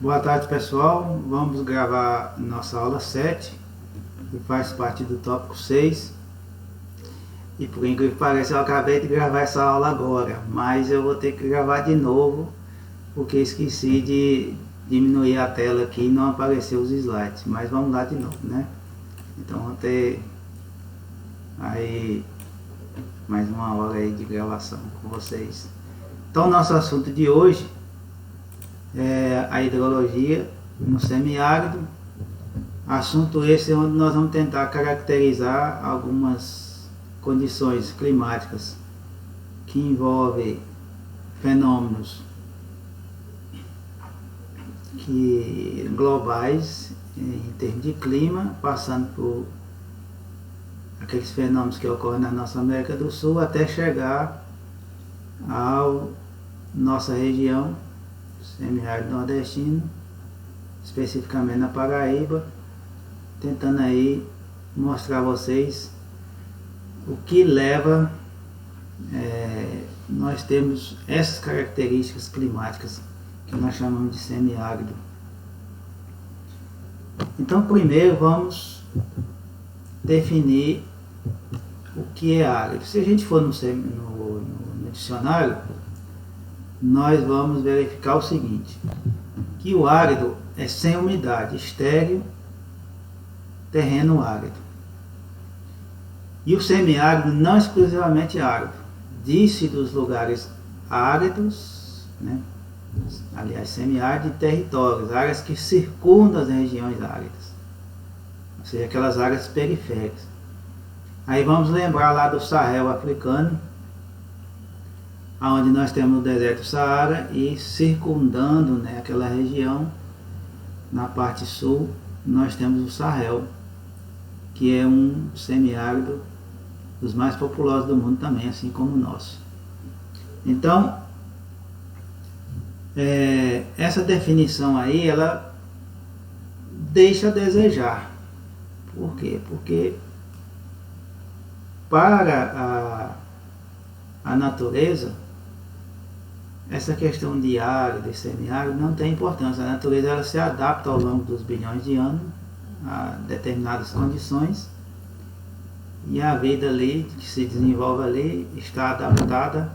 Boa tarde, pessoal. Vamos gravar nossa aula 7, que faz parte do tópico 6. E por incrível que pareça, eu acabei de gravar essa aula agora, mas eu vou ter que gravar de novo, porque esqueci de diminuir a tela aqui e não apareceu os slides. Mas vamos lá de novo, né? Então vou ter aí mais uma hora aí de gravação com vocês. Então nosso assunto de hoje é a hidrologia no semiárido. Assunto esse onde nós vamos tentar caracterizar algumas condições climáticas que envolvem fenômenos globais em termos de clima, passando por aqueles fenômenos que ocorrem na nossa América do Sul até chegar à nossa região semiárido nordestino, especificamente na Paraíba, tentando aí mostrar a vocês o que leva nós temos essas características climáticas que nós chamamos de semiárido. Então primeiro vamos definir o que é árido. Se a gente for no dicionário, nós vamos verificar o seguinte, que o árido é sem umidade, estéril, terreno árido. E o semiárido não exclusivamente árido, diz-se dos lugares áridos, né? Aliás, semiárido e territórios, áreas que circundam as regiões áridas, ou seja, aquelas áreas periféricas. Aí vamos lembrar lá do Sahel africano, onde nós temos o deserto do Saara e circundando, né, aquela região, na parte sul, nós temos o Sahel, que é um semiárido dos mais populosos do mundo também, assim como o nosso. Então, essa definição aí, ela deixa a desejar. Por quê? Porque para a natureza, essa questão de árido e semiárido não tem importância. A natureza ela se adapta ao longo dos bilhões de anos a determinadas condições e a vida ali que se desenvolve ali está adaptada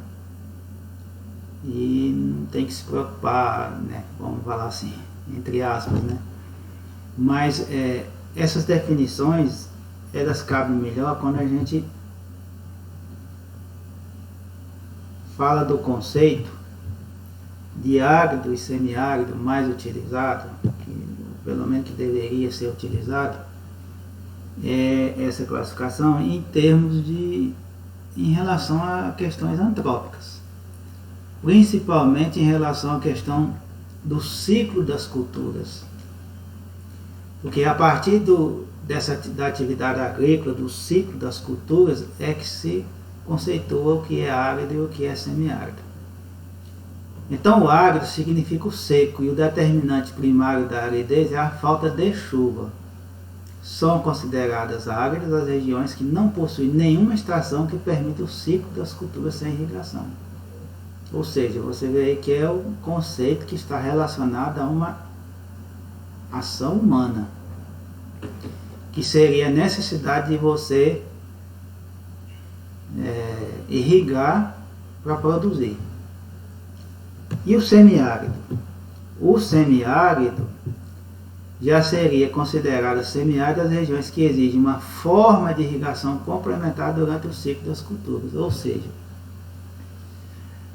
e não tem que se preocupar, né? Vamos falar assim, entre aspas, né? Mas essas definições elas cabem melhor quando a gente fala do conceito de árido e semiárido mais utilizado, que pelo menos que deveria ser utilizado, é essa classificação em termos em relação a questões antrópicas, principalmente em relação à questão do ciclo das culturas, porque a partir da atividade agrícola, do ciclo das culturas, é que se conceitua o que é árido e o que é semiárido. Então o árido significa o seco e o determinante primário da aridez é a falta de chuva. São consideradas áridas as regiões que não possuem nenhuma estação que permita o ciclo das culturas sem irrigação. Ou seja, você vê aí que é o conceito que está relacionado a uma ação humana, que seria a necessidade de você irrigar para produzir. E o semiárido? O semiárido já seria considerado semiárido as regiões que exigem uma forma de irrigação complementar durante o ciclo das culturas. Ou seja,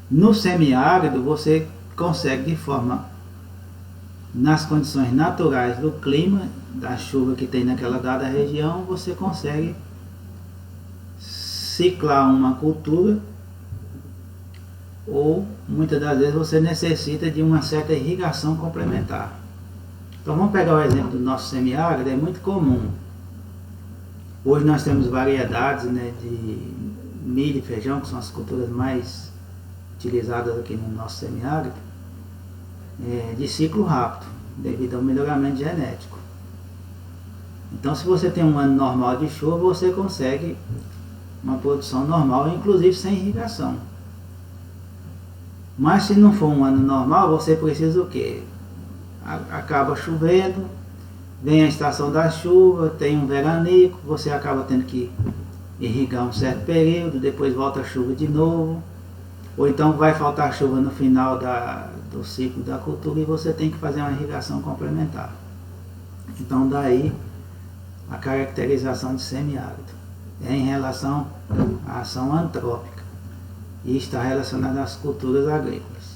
no semiárido você consegue de forma, nas condições naturais do clima, da chuva que tem naquela dada região, você consegue ciclar uma cultura, ou muitas das vezes você necessita de uma certa irrigação complementar. Então vamos pegar o exemplo do nosso semiárido, é muito comum. Hoje nós temos variedades, né, de milho e feijão, que são as culturas mais utilizadas aqui no nosso semiárido, de ciclo rápido, devido ao melhoramento genético. Então se você tem um ano normal de chuva, você consegue uma produção normal, inclusive sem irrigação. Mas se não for um ano normal, você precisa o quê? acaba chovendo, vem a estação da chuva, tem um veranico, você acaba tendo que irrigar um certo período, depois volta a chuva de novo, ou então vai faltar chuva no final do ciclo da cultura e você tem que fazer uma irrigação complementar. Então daí a caracterização de semiárido é em relação à ação antrópica e está relacionada às culturas agrícolas.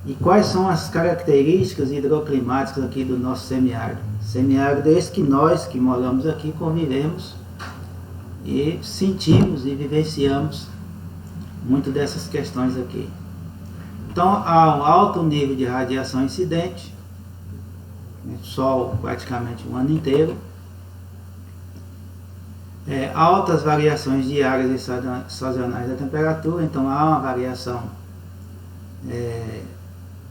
E quais são as características hidroclimáticas aqui do nosso semiárido? Semiárido é esse que nós que moramos aqui convivemos e sentimos e vivenciamos muito dessas questões aqui. Então há um alto nível de radiação incidente, sol praticamente o ano inteiro, altas variações diárias e sazonais da temperatura, então há uma variação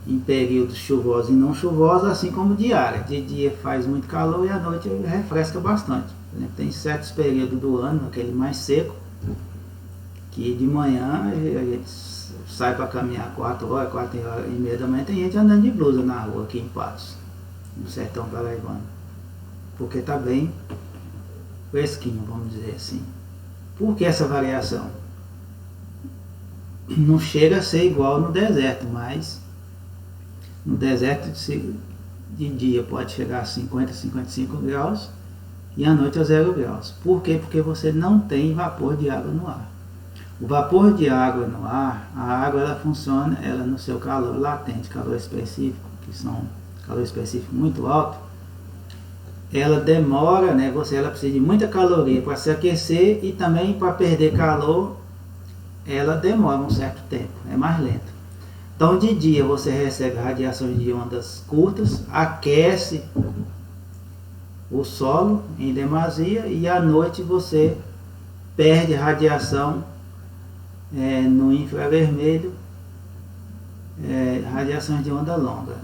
em períodos chuvosos e não chuvosos, assim como diária. De dia faz muito calor e à noite refresca bastante. Por exemplo, tem certos períodos do ano, aquele mais seco, que de manhã a gente sai para caminhar 4 horas, 4h30 da manhã, tem gente andando de blusa na rua aqui em Patos, no sertão paraibano, porque está bem fresquinho, vamos dizer assim. Por que essa variação? Não chega a ser igual no deserto, mas no deserto de dia pode chegar a 50, 55 graus e à noite a 0 graus. Por quê? Porque você não tem vapor de água no ar. O vapor de água no ar, a água ela funciona, ela no seu calor latente, calor específico, que são calor específico muito alto, ela demora, né? Ela precisa de muita caloria para se aquecer e também para perder calor, ela demora um certo tempo, é mais lenta. Então de dia você recebe radiações de ondas curtas, aquece o solo em demasia e à noite você perde radiação no infravermelho, radiações de onda longa.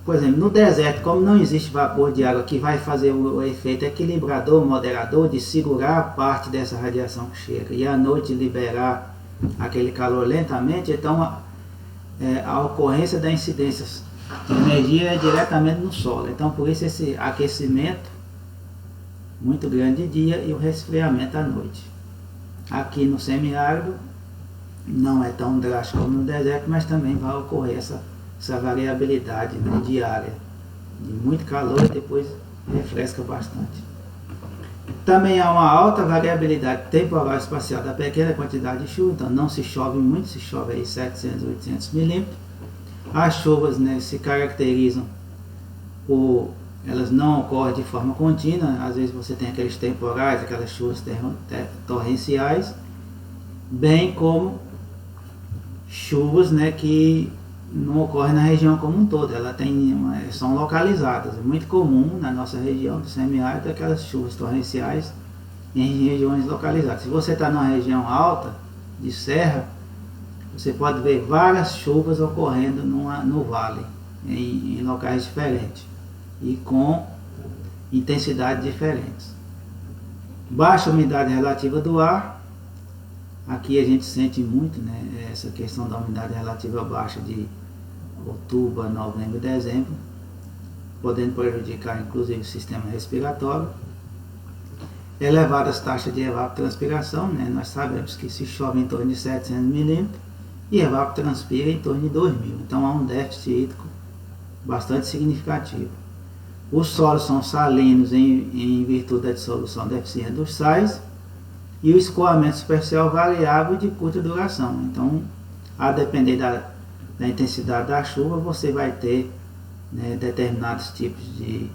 Por exemplo, no deserto, como não existe vapor de água que vai fazer o efeito equilibrador, moderador, de segurar parte dessa radiação que chega e à noite liberar aquele calor lentamente, então a ocorrência da incidência de energia é diretamente no solo. Então por isso esse aquecimento muito grande de dia e o resfriamento à noite. Aqui no semiárido não é tão drástico como no deserto, mas também vai ocorrer essa variabilidade, né, diária, de muito calor e depois refresca bastante. Também há uma alta variabilidade temporal e espacial da pequena quantidade de chuva, então não se chove muito, se chove aí 700, 800 milímetros. As chuvas, né, se caracterizam por elas não ocorrem de forma contínua, às vezes você tem aqueles temporais, aquelas chuvas torrenciais, bem como chuvas, né, que não ocorrem na região como um todo, são localizadas. É muito comum na nossa região do semiárido aquelas chuvas torrenciais em regiões localizadas. Se você está numa região alta, de serra, você pode ver várias chuvas ocorrendo no vale, em locais diferentes e com intensidades diferentes. Baixa umidade relativa do ar, aqui a gente sente muito, né, essa questão da umidade relativa baixa de outubro a novembro e dezembro, podendo prejudicar inclusive o sistema respiratório. Elevadas taxas de evapotranspiração, né, nós sabemos que se chove em torno de 700 milímetros e evapotranspira em torno de 2.000, então há um déficit hídrico bastante significativo. Os solos são salinos em virtude da dissolução deficiente dos sais e o escoamento superficial variável de curta duração. Então, a depender da intensidade da chuva, você vai ter, né, determinados tipos de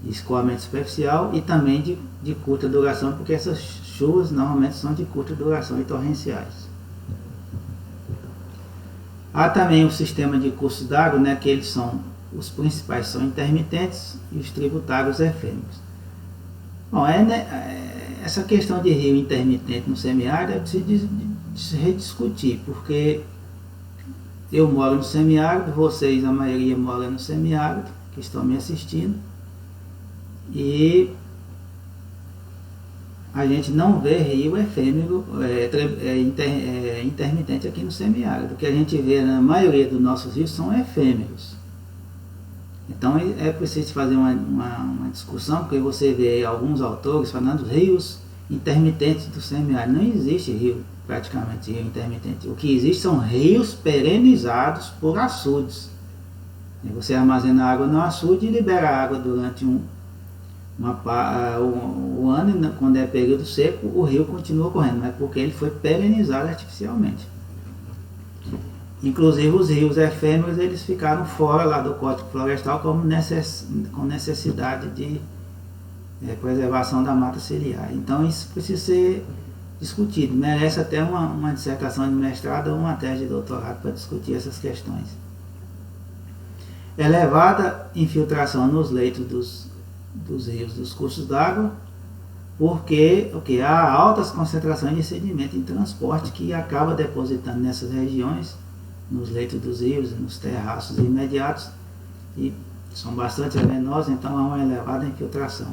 escoamento superficial e também de curta duração, porque essas chuvas normalmente são de curta duração e torrenciais. Há também o sistema de cursos d'água, né, que os principais são intermitentes e os tributários efêmeros. Bom, essa questão de rio intermitente no semiárido é de se rediscutir, porque eu moro no semiárido, vocês, a maioria, mora no semiárido, que estão me assistindo, e a gente não vê rio efêmero, intermitente aqui no semiárido. O que a gente vê na maioria dos nossos rios são efêmeros. Então é preciso fazer uma discussão, porque você vê alguns autores falando dos rios intermitentes do semiárido. Não existe rio, praticamente rio intermitente. O que existe são rios perenizados por açudes. Você armazena água no açude e libera água durante o ano, e quando é período seco, o rio continua correndo, mas porque ele foi perenizado artificialmente. Inclusive os rios efêmeros, eles ficaram fora lá do Código Florestal com necessidade de preservação da mata ciliar. Então isso precisa ser discutido, merece até uma dissertação de mestrado ou uma tese de doutorado para discutir essas questões. Elevada infiltração nos leitos dos rios, dos cursos d'água, porque há altas concentrações de sedimento em transporte que acaba depositando nessas regiões, nos leitos dos rios, nos terraços imediatos, e são bastante venenosos, então há uma elevada infiltração.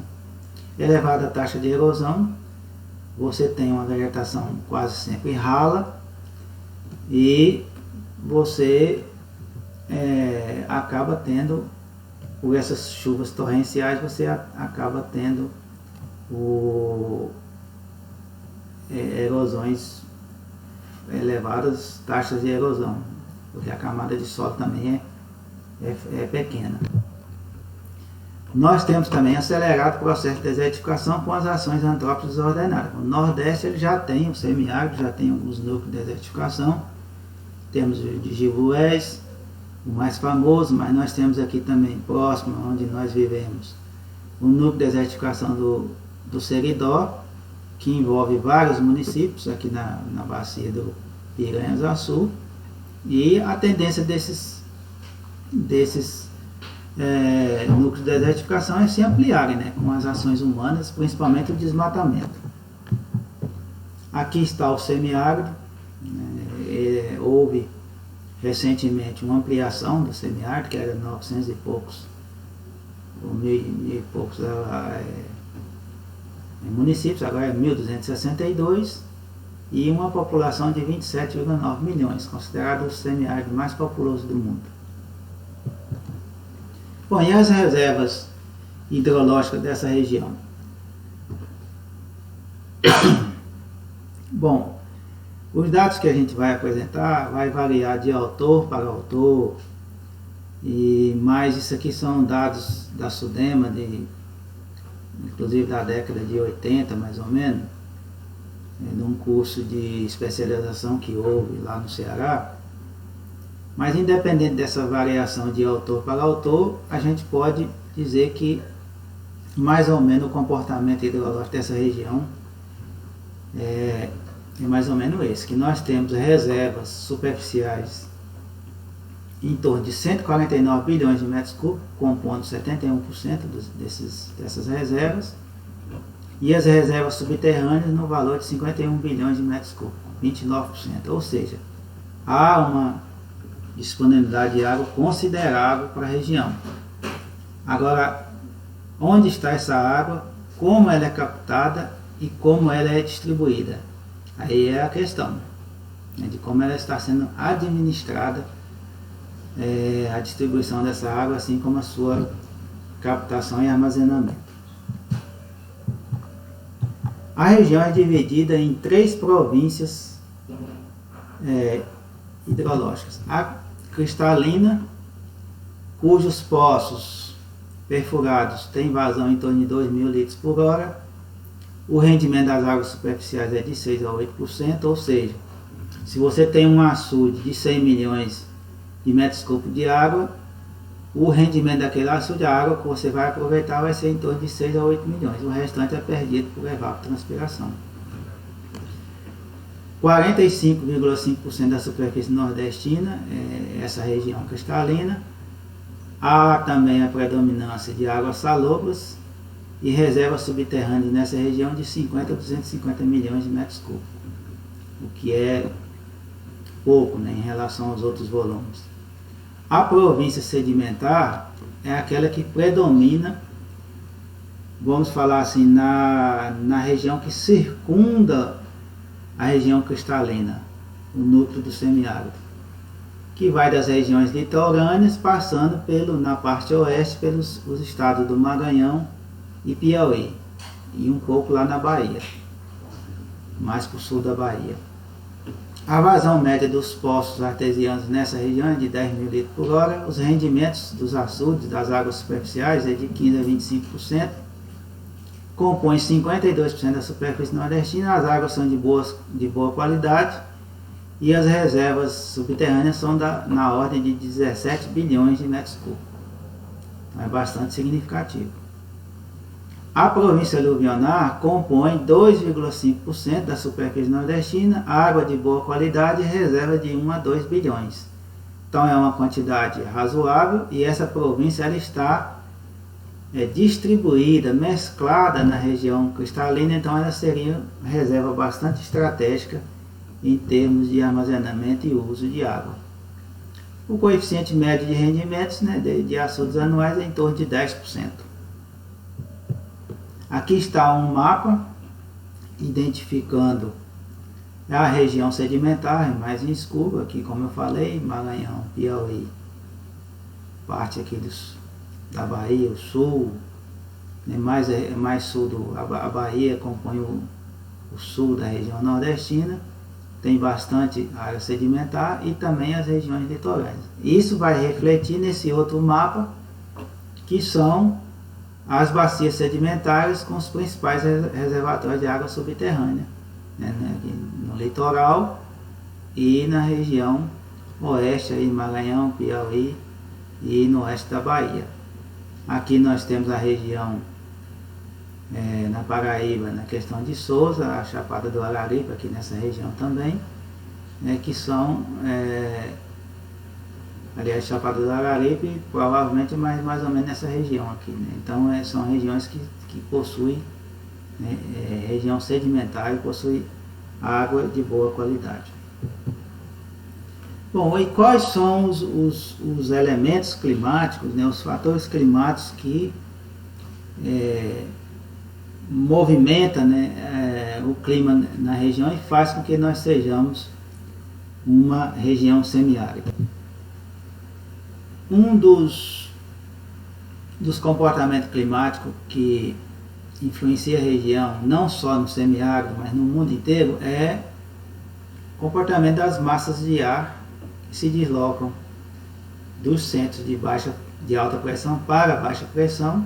Elevada taxa de erosão, você tem uma vegetação quase sempre rala, e você acaba tendo, por essas chuvas torrenciais, você acaba tendo erosões, elevadas taxas de erosão, porque a camada de solo também é pequena. Nós temos também acelerado o processo de desertificação com as ações antrópicas desordenadas. O Nordeste ele já tem, o semiárido já tem alguns núcleos de desertificação. Temos o de Givués, o mais famoso, mas nós temos aqui também, próximo, onde nós vivemos, o núcleo de desertificação do Seridó, que envolve vários municípios aqui na bacia do Piranhas-Açu, e a tendência desses núcleos de desertificação é se ampliarem, né, com as ações humanas, principalmente o desmatamento. Aqui está o semiárido, houve recentemente uma ampliação do semiárido, que era 900 e poucos, ou mil e poucos municípios, agora é 1.262, e uma população de 27,9 milhões, considerado o semiárido mais populoso do mundo. Bom, e as reservas hidrológicas dessa região? Bom, os dados que a gente vai apresentar vai variar de autor para autor, mas isso aqui são dados da SUDEMA, inclusive da década de 80 mais ou menos, num curso de especialização que houve lá no Ceará. Mas independente dessa variação de autor para autor, a gente pode dizer que mais ou menos o comportamento hidrológico dessa região é mais ou menos esse, que nós temos reservas superficiais em torno de 149 bilhões de metros cúbicos, compondo 71% dessas reservas, e as reservas subterrâneas no valor de 51 bilhões de metros cúbicos, 29%, ou seja, há uma disponibilidade de água considerável para a região. Agora, onde está essa água, como ela é captada e como ela é distribuída? Aí é a questão, né, de como ela está sendo administrada, a distribuição dessa água, assim como a sua captação e armazenamento. A região é dividida em 3 províncias hidrológicas. A cristalina, cujos poços perfurados têm vazão em torno de 2.000 litros por hora. O rendimento das águas superficiais é de 6 a 8%, ou seja, se você tem um açude de 100 milhões de metros cúbicos de água, o rendimento daquele açude, a água que você vai aproveitar vai ser em torno de 6 a 8 milhões. O restante é perdido por evapotranspiração. 45,5% da superfície nordestina é essa região cristalina. Há também a predominância de águas salobras e reservas subterrâneas nessa região de 50 a 250 milhões de metros cúbicos, o que é pouco, né, em relação aos outros volumes. A província sedimentar é aquela que predomina vamos falar assim, na região que circunda a região cristalina, o núcleo do semiárido, que vai das regiões litorâneas, passando na parte oeste pelos os estados do Maranhão e Piauí, e um pouco lá na Bahia, mais para o sul da Bahia. A vazão média dos poços artesianos nessa região é de 10 mil litros por hora. Os rendimentos dos açudes das águas superficiais é de 15 a 25%. Compõe 52% da superfície nordestina. As águas são de boa qualidade. E as reservas subterrâneas são na ordem de 17 bilhões de metros cúbicos. Então é bastante significativo. A província aluvionar compõe 2,5% da superfície nordestina, água de boa qualidade e reserva de 1 a 2 bilhões. Então é uma quantidade razoável, e essa província ela está distribuída, mesclada na região cristalina, então ela seria uma reserva bastante estratégica em termos de armazenamento e uso de água. O coeficiente médio de rendimentos, né, de açudes anuais é em torno de 10%. Aqui está um mapa identificando a região sedimentar, mais em escuro, aqui como eu falei, Maranhão, Piauí, parte aqui da Bahia, o sul, né, mais sul, a Bahia compõe o sul da região nordestina, tem bastante área sedimentar e também as regiões litorâneas. Isso vai refletir nesse outro mapa, que são as bacias sedimentares com os principais reservatórios de água subterrânea, né, no litoral e na região oeste, aí, Maranhão, Piauí e no oeste da Bahia. Aqui nós temos a região na Paraíba, na questão de Sousa, a Chapada do Araripe, aqui nessa região também, né, que são, aliás, Chapada do Araripe provavelmente mais ou menos nessa região aqui, né? Então são regiões que possuem, né, região sedimentar e possui água de boa qualidade. Bom, e quais são os elementos climáticos, né, os fatores climáticos que movimenta, né, o clima na região e faz com que nós sejamos uma região semiárida? Um dos comportamentos climáticos que influencia a região, não só no semiárido, mas no mundo inteiro, é o comportamento das massas de ar que se deslocam dos centros de alta pressão para baixa pressão,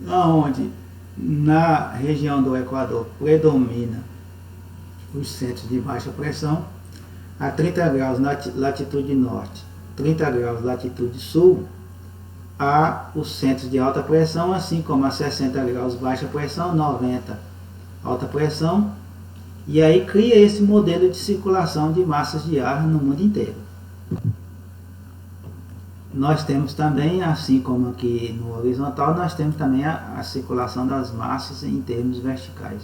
onde na região do Equador predomina os centros de baixa pressão, a 30 graus latitude norte, 30 graus latitude sul, há os centros de alta pressão, assim como a 60 graus baixa pressão, 90 alta pressão, e aí cria esse modelo de circulação de massas de ar no mundo inteiro. Nós temos também, assim como aqui no horizontal, nós temos também a circulação das massas em termos verticais.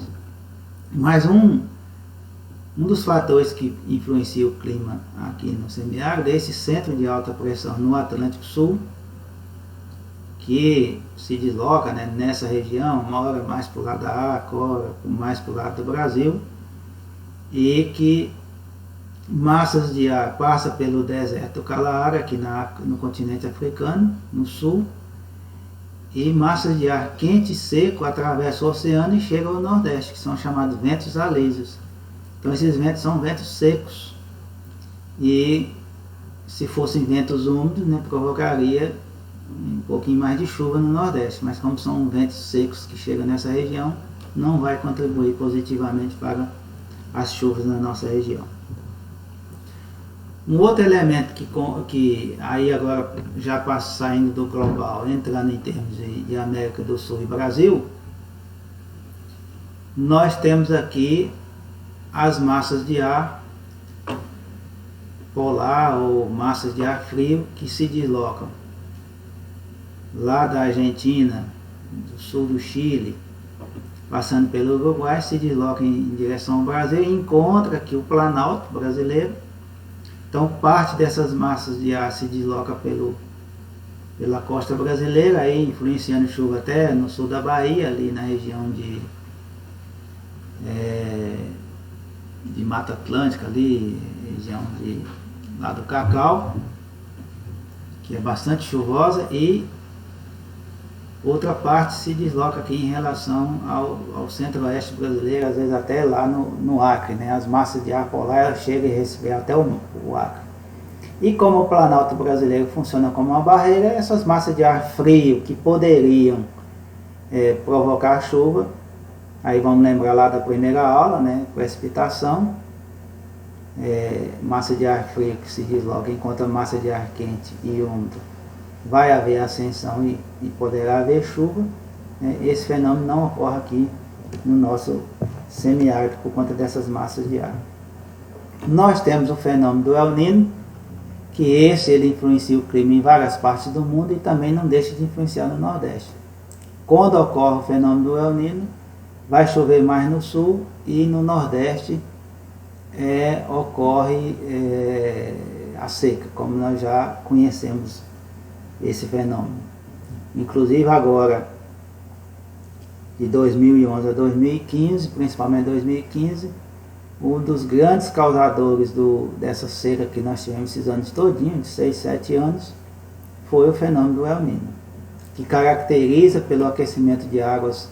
Mas um dos fatores que influencia o clima aqui no semiárido é esse centro de alta pressão no Atlântico Sul, que se desloca, né, nessa região, uma hora mais para o lado da África, outra mais para o lado do Brasil, e que massas de ar passa pelo deserto do Kalahari, aqui no continente africano, no sul, e massas de ar quente e seco atravessam o oceano e chegam ao nordeste, que são chamados ventos alísios. Então esses ventos são ventos secos, e se fossem ventos úmidos, né, provocaria um pouquinho mais de chuva no nordeste, mas como são ventos secos que chegam nessa região, não vai contribuir positivamente para as chuvas na nossa região. Um outro elemento que aí agora já passa saindo do global, entrando em termos de América do Sul e Brasil, nós temos aqui as massas de ar polar ou massas de ar frio que se deslocam lá da Argentina, do sul do Chile, passando pelo Uruguai, se deslocam em direção ao Brasil e encontra aqui o Planalto brasileiro. Então parte dessas massas de ar se desloca pelo pela costa brasileira, aí influenciando chuva até no sul da Bahia, ali na região de Mata Atlântica, ali, região lá do Cacau, que é bastante chuvosa, e outra parte se desloca aqui em relação ao centro-oeste brasileiro, às vezes até lá no Acre, né? As massas de ar polar elas chegam e resfriam até o Acre. E como o Planalto brasileiro funciona como uma barreira, essas massas de ar frio que poderiam provocar chuva, aí vamos lembrar lá da primeira aula, né? Precipitação, massa de ar frio que se desloca enquanto a massa de ar quente e úmido vai haver ascensão e poderá haver chuva, né? Esse fenômeno não ocorre aqui no nosso semiárido por conta dessas massas de ar. Nós temos o fenômeno do El Niño, que ele influencia o clima em várias partes do mundo e também não deixa de influenciar no Nordeste. Quando ocorre o fenômeno do El Niño, vai chover mais no sul e no Nordeste ocorre a seca, como nós já conhecemos esse fenômeno. Inclusive agora, de 2011 a 2015, principalmente 2015, um dos grandes causadores dessa seca que nós tivemos esses anos todinhos, de 6, 7 anos, foi o fenômeno do El Niño, que caracteriza pelo aquecimento de águas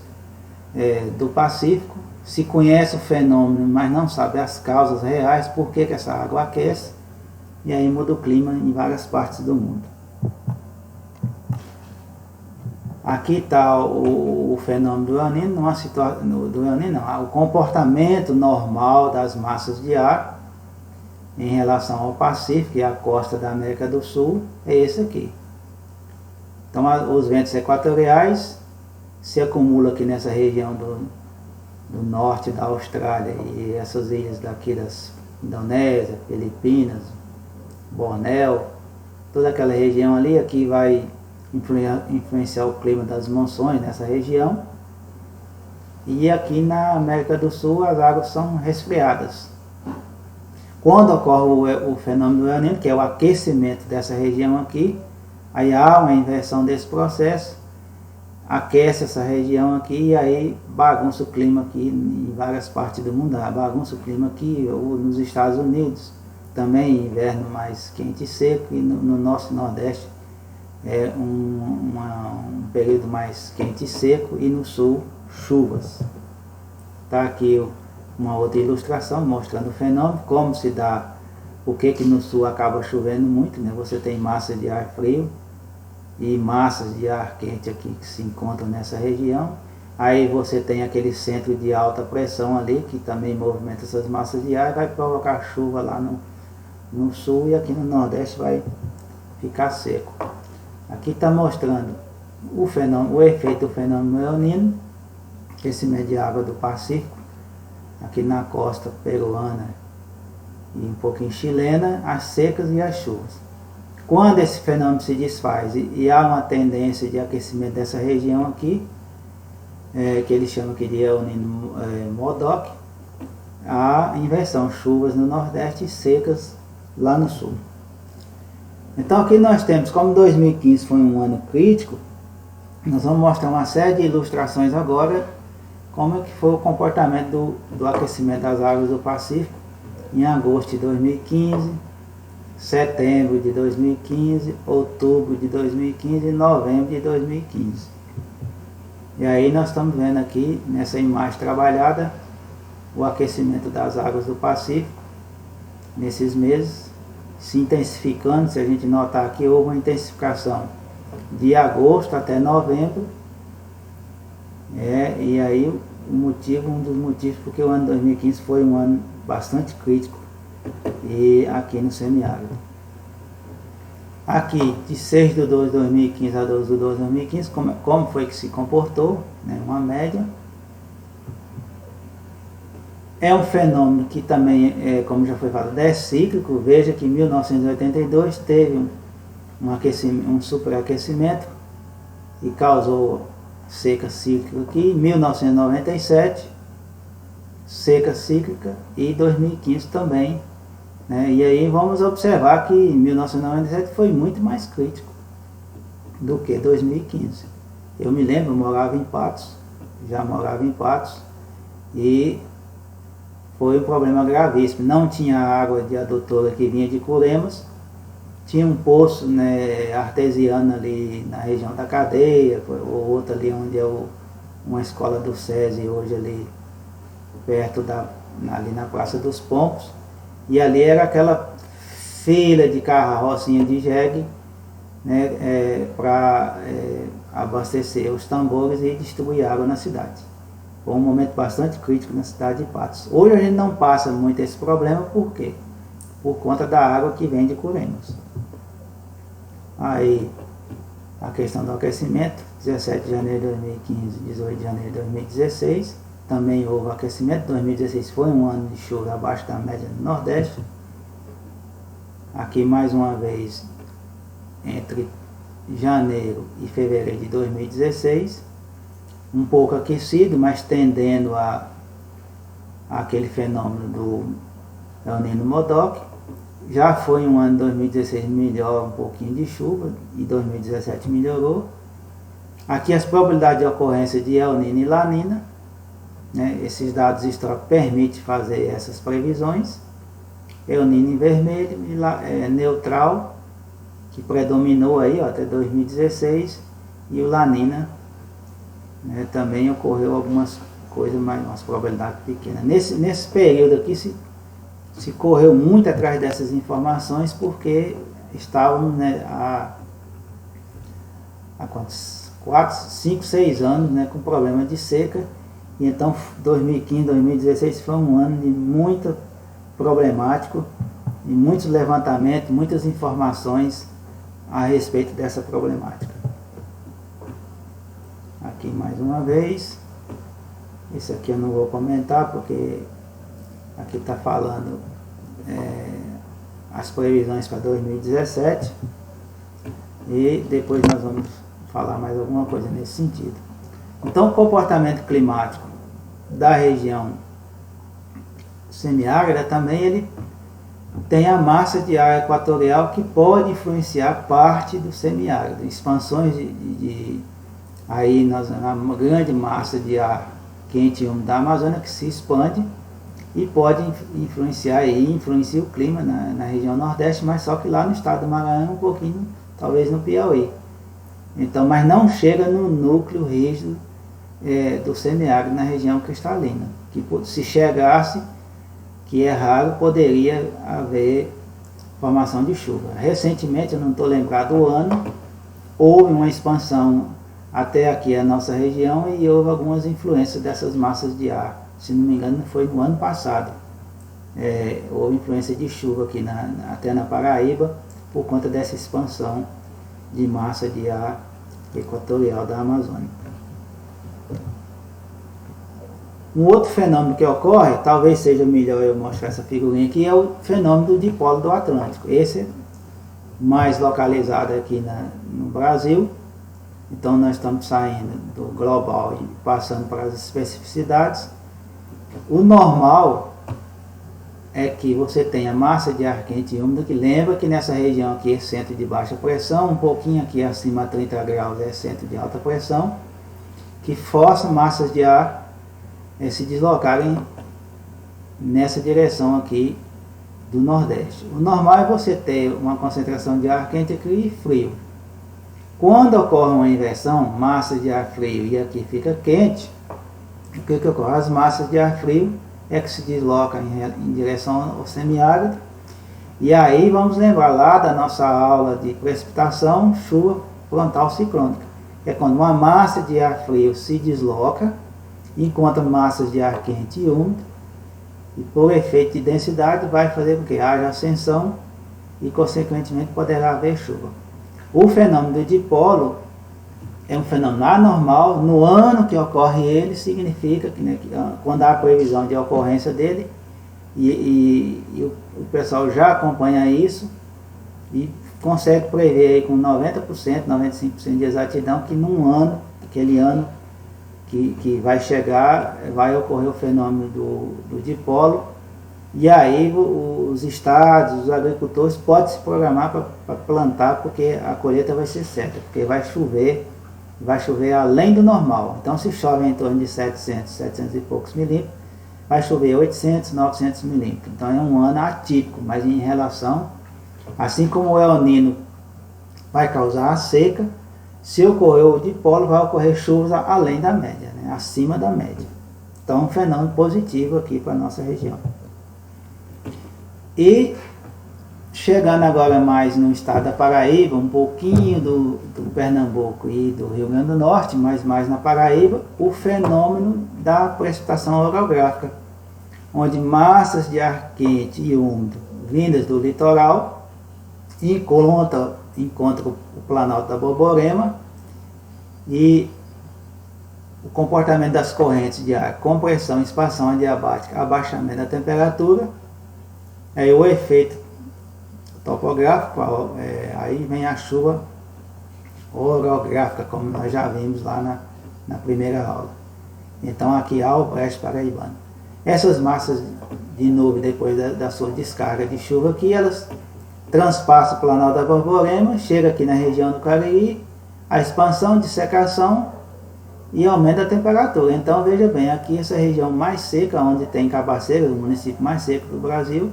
do Pacífico. Se conhece o fenômeno, mas não sabe as causas reais, por que essa água aquece, e aí muda o clima em várias partes do mundo. Aqui está o fenômeno do El Niño, o comportamento normal das massas de ar em relação ao Pacífico e à costa da América do Sul é esse aqui. Então os ventos equatoriais se acumulam aqui nessa região do norte da Austrália e essas ilhas daqui das Indonésia, Filipinas, Bornéu, toda aquela região ali, aqui vai influenciar o clima das monções nessa região. E aqui na América do Sul as águas são resfriadas. Quando ocorre o fenômeno do El Niño, que é o aquecimento dessa região aqui, aí há uma inversão desse processo, aquece essa região aqui e aí bagunça o clima aqui em várias partes do mundo. Bagunça o clima aqui nos Estados Unidos, também inverno mais quente e seco, e no nosso Nordeste um período mais quente e seco, e no sul chuvas. Está aqui uma outra ilustração mostrando o fenômeno, como se dá, por que no sul acaba chovendo muito, né? Você tem massa de ar frio e massas de ar quente aqui que se encontram nessa região. Aí você tem aquele centro de alta pressão ali que também movimenta essas massas de ar e vai provocar chuva lá no sul, e aqui no Nordeste vai ficar seco. Aqui está mostrando o efeito do fenômeno El Niño, aquecimento de água do Pacífico, aqui na costa peruana e um pouquinho chilena, as secas e as chuvas. Quando esse fenômeno se desfaz e há uma tendência de aquecimento dessa região aqui, que eles chamam aqui de El Niño Modoc, há inversão, chuvas no Nordeste e secas lá no Sul. Então aqui nós temos, como 2015 foi um ano crítico, nós vamos mostrar uma série de ilustrações agora, como é que foi o comportamento do aquecimento das águas do Pacífico em agosto de 2015, setembro de 2015, outubro de 2015 e novembro de 2015. E aí nós estamos vendo aqui, nessa imagem trabalhada, o aquecimento das águas do Pacífico nesses meses, se intensificando. Se a gente notar aqui, houve uma intensificação de agosto até novembro, e aí um dos motivos porque o ano 2015 foi um ano bastante crítico e aqui no semiárido. Aqui de 6 de 12 de 2015 a 12 de 12 de 2015, como foi que se comportou, né, uma média. É um fenômeno que também, como já foi falado, é cíclico. Veja que em 1982 teve um superaquecimento e causou seca cíclica aqui. Em 1997, seca cíclica, e 2015 também, né? E aí vamos observar que em 1997 foi muito mais crítico. do que 2015. Eu me lembro, eu morava em Patos, já morava em Patos, e foi um problema gravíssimo. Não tinha água de adutora que vinha de Curemas, tinha um poço, né, artesiano ali na região da cadeia, ou outro ali onde é uma escola do SESI hoje ali perto ali na Praça dos Pompos, e ali era aquela fila de carrocinha de jegue, né, para abastecer os tambores e distribuir água na cidade. Foi um momento bastante crítico na cidade de Patos. Hoje a gente não passa muito esse problema, por quê? Por conta da água que vem de Curemas. Aí, a questão do aquecimento, 17 de janeiro de 2015, 18 de janeiro de 2016, também houve aquecimento. 2016 foi um ano de chuva abaixo da média do Nordeste. Aqui mais uma vez, entre janeiro e fevereiro de 2016, um pouco aquecido, mas tendendo a aquele fenômeno do El Niño Modoc. Já foi um ano de 2016 melhor, um pouquinho de chuva, e 2017 melhorou. Aqui as probabilidades de ocorrência de El Niño e La Niña, né, esses dados históricos permitem fazer essas previsões. El Niño em vermelho e neutral, que predominou aí, ó, até 2016, e o La Niña, né, também ocorreu algumas coisas, mas umas probabilidades pequenas. Nesse período aqui se correu muito atrás dessas informações, porque estavam, né, há 4, 5, 6 anos, né, com problema de seca. E então 2015, 2016 foi um ano de muito problemático, e muitos levantamentos, muitas informações a respeito dessa problemática. Aqui mais uma vez, esse aqui eu não vou comentar, porque aqui está falando as previsões para 2017, e depois nós vamos falar mais alguma coisa nesse sentido. Então, o comportamento climático da região semiárida também ele tem a massa de ar equatorial que pode influenciar parte do semiárido, expansões aí na grande massa de ar quente e úmido da Amazônia que se expande e pode influenciar e influencia o clima na região Nordeste, mas só que lá no estado do Maranhão, um pouquinho, talvez no Piauí. Então, mas não chega no núcleo rígido do semiárido na região cristalina, que se chegasse, que é raro, poderia haver formação de chuva. Recentemente, eu não estou lembrado do ano, houve uma expansão até aqui a nossa região e houve algumas influências dessas massas de ar. Se não me engano, foi no ano passado. Houve influência de chuva aqui até na Paraíba, por conta dessa expansão de massa de ar equatorial da Amazônia. Um outro fenômeno que ocorre, talvez seja melhor eu mostrar essa figurinha aqui, é o fenômeno do dipolo do Atlântico. Esse é mais localizado aqui no Brasil. Então nós estamos saindo do global e passando para as especificidades. O normal é que você tenha massa de ar quente e úmido, que lembra que nessa região aqui é centro de baixa pressão, um pouquinho aqui acima de 30 graus é centro de alta pressão, que força massas de ar se deslocarem nessa direção aqui do Nordeste. O normal é você ter uma concentração de ar quente aqui e frio. Quando ocorre uma inversão, massas de ar frio e aqui fica quente, o que ocorre? As massas de ar frio é que se deslocam em direção ao semiárido, e aí vamos lembrar lá da nossa aula de precipitação, chuva frontal ciclônica. É quando uma massa de ar frio se desloca, enquanto massas de ar quente e úmido, e por efeito de densidade vai fazer com que haja ascensão e consequentemente poderá haver chuva. O fenômeno do dipolo é um fenômeno anormal. No ano que ocorre ele, significa que, né, quando há previsão de ocorrência dele, e o pessoal já acompanha isso e consegue prever aí com 90%, 95% de exatidão que num ano, aquele ano que vai chegar, vai ocorrer o fenômeno do dipolo, E aí os estados, os agricultores podem se programar para plantar, porque a colheita vai ser certa, porque vai chover além do normal. Então se chove em torno de 700 e poucos milímetros, vai chover 800, 900 milímetros. Então é um ano atípico, mas em relação, assim como o El Niño vai causar a seca, se ocorrer o dipolo, vai ocorrer chuvas além da média, né? Acima da média. Então, um fenômeno positivo aqui para a nossa região. E, chegando agora mais no estado da Paraíba, um pouquinho do Pernambuco e do Rio Grande do Norte, mas mais na Paraíba, o fenômeno da precipitação orográfica, onde massas de ar quente e úmido vindas do litoral encontra o Planalto da Borborema, e o comportamento das correntes de ar, compressão, expansão adiabática, abaixamento da temperatura, aí o efeito topográfico, aí vem a chuva orográfica, como nós já vimos lá na primeira aula. Então aqui há o Oeste Paraibano. Essas massas de nuvem, depois da sua descarga de chuva aqui, elas transpassam o Planalto da Borborema, chega aqui na região do Cariri, a expansão, dissecação e aumenta a temperatura. Então veja bem, aqui essa região mais seca, onde tem Cabaceiras, o município mais seco do Brasil,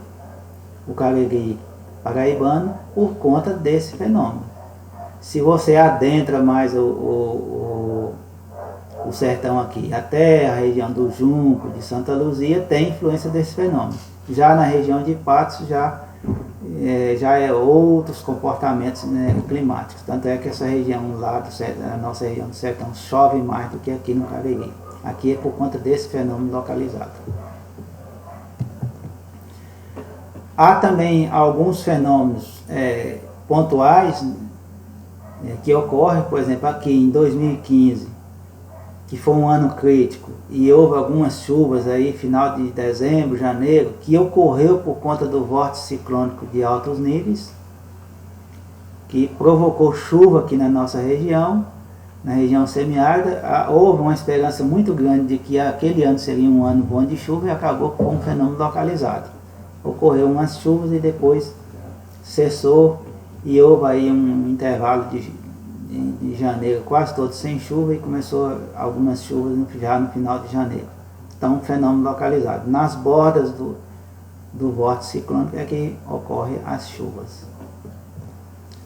o Cariri paraibano, por conta desse fenômeno. Se você adentra mais o sertão aqui, até a região do Junco, de Santa Luzia, tem influência desse fenômeno. Já na região de Patos, já é outros comportamentos, né, climáticos. Tanto é que essa região lá, a nossa região do sertão, chove mais do que aqui no Cariri. Aqui é por conta desse fenômeno localizado. Há também alguns fenômenos pontuais que ocorrem, por exemplo, aqui em 2015, que foi um ano crítico, e houve algumas chuvas aí, final de dezembro, janeiro, que ocorreu por conta do vórtice ciclônico de altos níveis, que provocou chuva aqui na nossa região, na região semiárida. Houve uma esperança muito grande de que aquele ano seria um ano bom de chuva, e acabou com um fenômeno localizado. Ocorreu umas chuvas e depois cessou, e houve aí um intervalo de janeiro quase todo sem chuva, e começou algumas chuvas já no final de janeiro. Então, um fenômeno localizado. Nas bordas do vórtice ciclônico é que ocorrem as chuvas.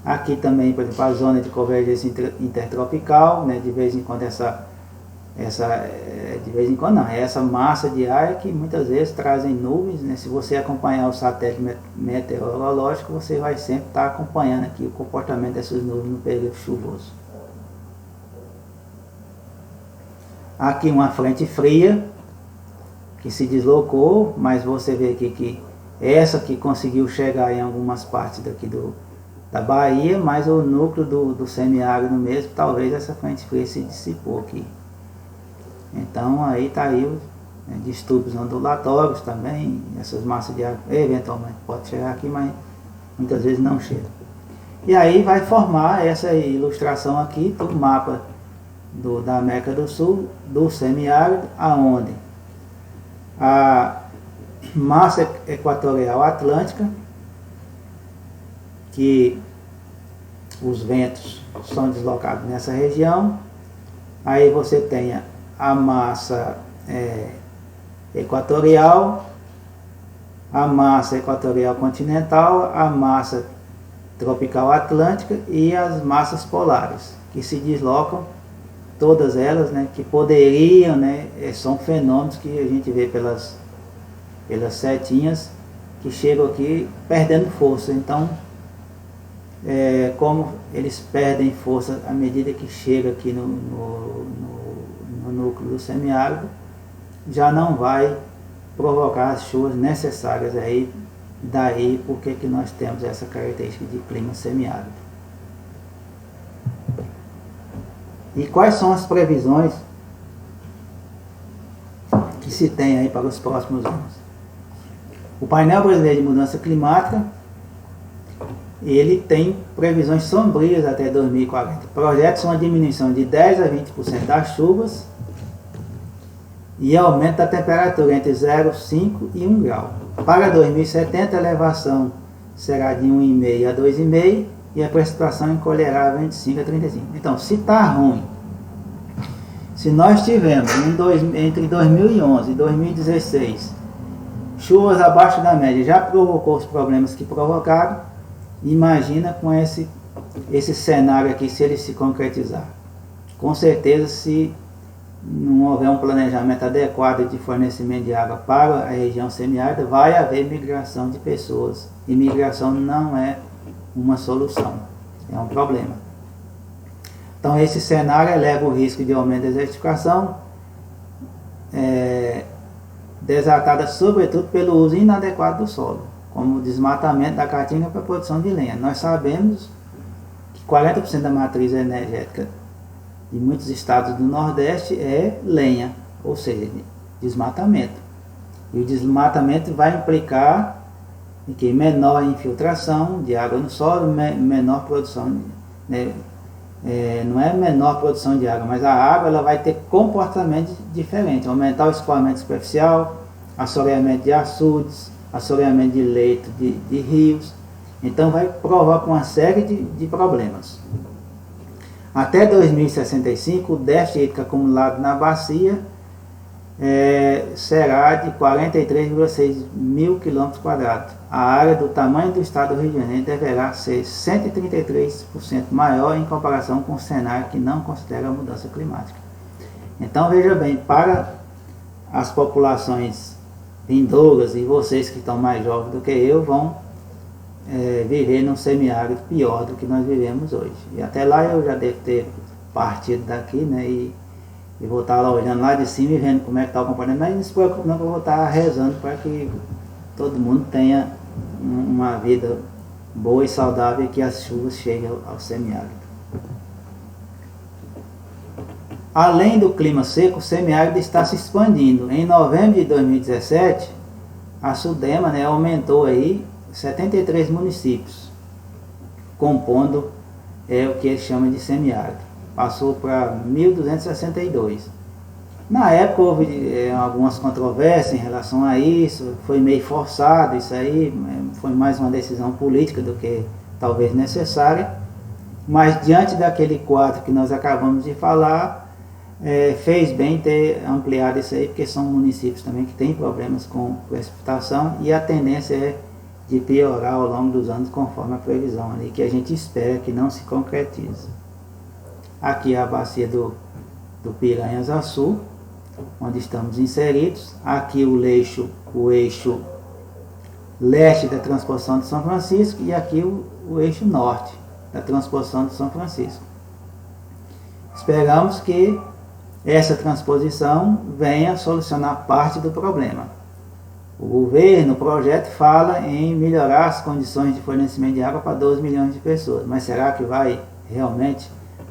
Aqui também, por exemplo, a zona de convergência intertropical, né, de vez em quando essa massa de ar que muitas vezes trazem nuvens, né? Se você acompanhar o satélite meteorológico, você vai sempre estar acompanhando aqui o comportamento dessas nuvens no período chuvoso. Aqui uma frente fria que se deslocou, mas você vê aqui que essa que conseguiu chegar em algumas partes daqui da Bahia, mas o núcleo do semiárido mesmo, talvez essa frente fria se dissipou aqui. Então aí está aí os distúrbios ondulatórios também, essas massas de ar eventualmente pode chegar aqui, mas muitas vezes não chega. E aí vai formar essa ilustração aqui do mapa da América do Sul, do semiárido, aonde a massa equatorial atlântica, que os ventos são deslocados nessa região, aí você tem a massa equatorial, a massa equatorial continental, a massa tropical atlântica e as massas polares, que se deslocam, todas elas, né, que poderiam, né, são fenômenos que a gente vê pelas setinhas, que chegam aqui perdendo força. Então, como eles perdem força à medida que chega aqui no núcleo do semiárido, já não vai provocar as chuvas necessárias aí, daí porque que nós temos essa característica de clima semiárido. E quais são as previsões que se tem aí para os próximos anos? O painel brasileiro de mudança climática, ele tem previsões sombrias até 2040. Projetos uma diminuição de 10 a 20% das chuvas e aumento da temperatura entre 0,5 e 1 grau. Para 2070, a elevação será de 1,5 a 2,5 e a precipitação encolherá 25 a 35. Então, se está ruim, se nós tivemos entre 2011 e 2016 chuvas abaixo da média, já provocou os problemas que provocaram, imagina com esse cenário aqui, se ele se concretizar. Com certeza, se não houver um planejamento adequado de fornecimento de água para a região semiárida, vai haver migração de pessoas. E migração não é uma solução, é um problema. Então esse cenário eleva o risco de aumento da desertificação, desatada sobretudo pelo uso inadequado do solo, como o desmatamento da caatinga para a produção de lenha. Nós sabemos que 40% da matriz energética de muitos estados do Nordeste é lenha, ou seja, desmatamento. E o desmatamento vai implicar em que menor infiltração de água no solo, menor produção, né? Não é menor produção de água, mas a água ela vai ter comportamento diferente, aumentar o escoamento superficial, assoreamento de açudes, assoreamento de leito de rios. Então vai provocar uma série de problemas. Até 2065, o déficit hídrico acumulado na bacia será de 43,6 mil km². A área do tamanho do estado do Rio de Janeiro deverá ser 133% maior em comparação com o cenário que não considera a mudança climática. Então veja bem, para as populações vindouras e vocês que estão mais jovens do que eu vão viver num semiárido pior do que nós vivemos hoje. E até lá eu já devo ter partido daqui, né? E vou estar lá olhando lá de cima e vendo como é que está o comportamento. Mas não se preocupe não, que eu vou estar rezando para que todo mundo tenha uma vida boa e saudável e que as chuvas cheguem ao semiárido. Além do clima seco, o semiárido está se expandindo. Em novembro de 2017, a SUDEMA, né, aumentou aí 73 municípios, compondo o que eles chamam de semiárido. Passou para 1.262. Na época houve algumas controvérsias em relação a isso, foi meio forçado isso aí, foi mais uma decisão política do que talvez necessária, mas diante daquele quadro que nós acabamos de falar, fez bem ter ampliado isso aí, porque são municípios também que têm problemas com precipitação e a tendência é de piorar ao longo dos anos conforme a previsão ali, que a gente espera que não se concretize. Aqui é a bacia do Piranhas-Açu, onde estamos inseridos. Aqui o eixo leste da transposição de São Francisco e aqui o eixo norte da transposição de São Francisco. Esperamos que essa transposição venha solucionar parte do problema. O governo, o projeto fala em melhorar as condições de fornecimento de água para 12 milhões de pessoas, mas será que vai realmente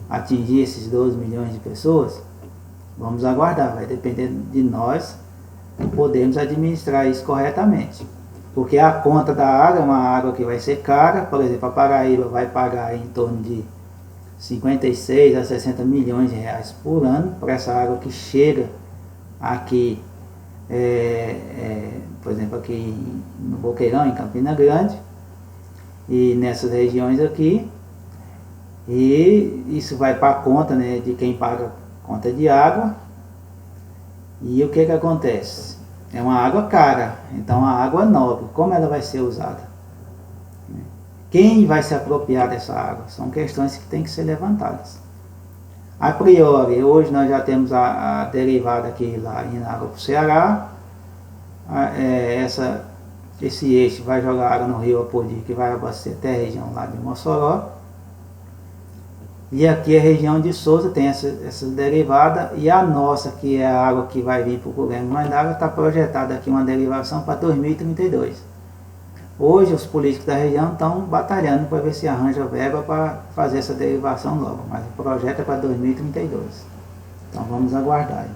atingir esses 12 milhões de pessoas? Vamos aguardar, vai depender de nós podermos administrar isso corretamente. Porque a conta da água é uma água que vai ser cara, por exemplo, a Paraíba vai pagar em torno de 56 a 60 milhões de reais por ano por essa água que chega aqui, por exemplo, aqui no Boqueirão, em Campina Grande, e nessas regiões aqui, e isso vai para a conta, né, de quem paga conta de água. E o que acontece? É uma água cara, então a água nobre, como ela vai ser usada? Quem vai se apropriar dessa água? São questões que têm que ser levantadas. A priori, hoje nós já temos a derivada aqui lá em água para o Ceará. Esse eixo vai jogar água no rio Apodi, que vai abastecer até a região lá de Mossoró. E aqui a região de Souza tem essa derivada, e a nossa, que é a água que vai vir para o Guilherme Mandaga, está projetada aqui uma derivação para 2032. Hoje os políticos da região estão batalhando para ver se arranja verba para fazer essa derivação logo, mas o projeto é para 2032. Então vamos aguardar.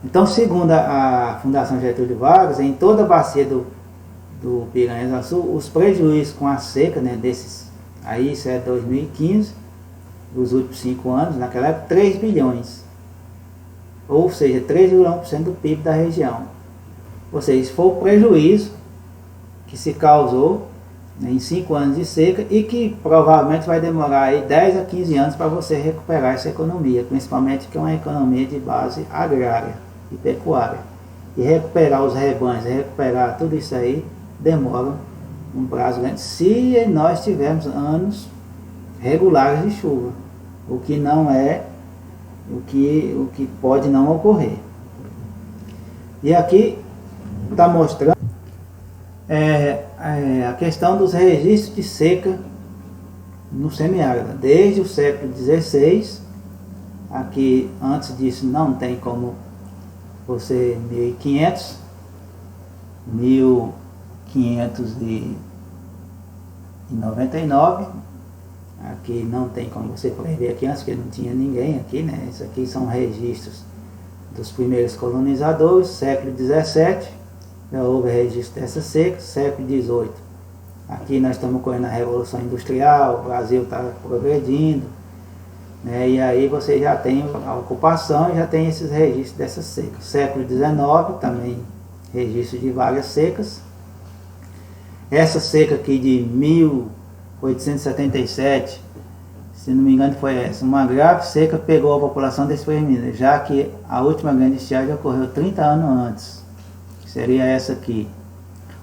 Então, segundo a Fundação Getúlio Vargas, em toda a bacia do Piranhas-Açu, os prejuízos com a seca, né, aí isso é 2015, dos últimos 5 anos, naquela época 3 bilhões, ou seja, 3,1% do PIB da região. Ou seja, isso foi o prejuízo que se causou, né, em 5 anos de seca e que provavelmente vai demorar aí 10 a 15 anos para você recuperar essa economia, principalmente que é uma economia de base agrária e pecuária. E recuperar os rebanhos, recuperar tudo isso aí, demora um prazo grande, se nós tivermos anos regulares de chuva, o que não é, o que pode não ocorrer. E aqui está mostrando a questão dos registros de seca no semiárido. Desde o século XVI, aqui antes disso não tem como você, 1599, aqui não tem como você prever aqui antes, porque não tinha ninguém aqui, né? Isso aqui são registros dos primeiros colonizadores, século XVII, já houve registro dessa seca, século XVIII. Aqui nós estamos correndo a Revolução Industrial, o Brasil está progredindo, né? E aí você já tem a ocupação e já tem esses registros dessas secas. Século XIX também registro de várias secas. Essa seca aqui de 1877, se não me engano foi essa, uma grave seca pegou a população desprevenida, já que a última grande estiagem ocorreu 30 anos antes, que seria essa aqui.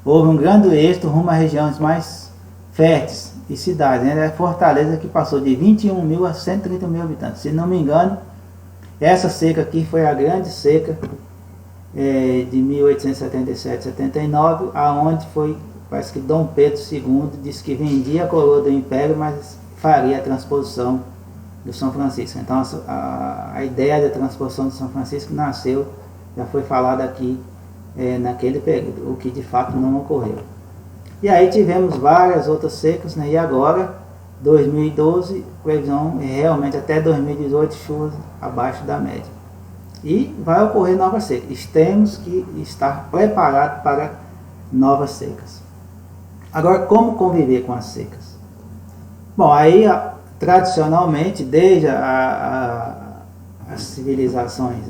Houve um grande êxito rumo a regiões mais férteis e cidades, né? Fortaleza, que passou de 21 mil a 130 mil habitantes. Se não me engano, essa seca aqui foi a grande seca de 1877-79, aonde foi, parece que Dom Pedro II disse que vendia a coroa do Império, mas faria a transposição do São Francisco. Então a ideia da transposição do São Francisco nasceu, já foi falado aqui naquele período, o que de fato não ocorreu. E aí tivemos várias outras secas, né? E agora 2012, previsão realmente até 2018 chuvas abaixo da média. E vai ocorrer novas secas. Temos que estar preparados para novas secas. Agora, como conviver com as secas? Bom, aí tradicionalmente, desde as civilizações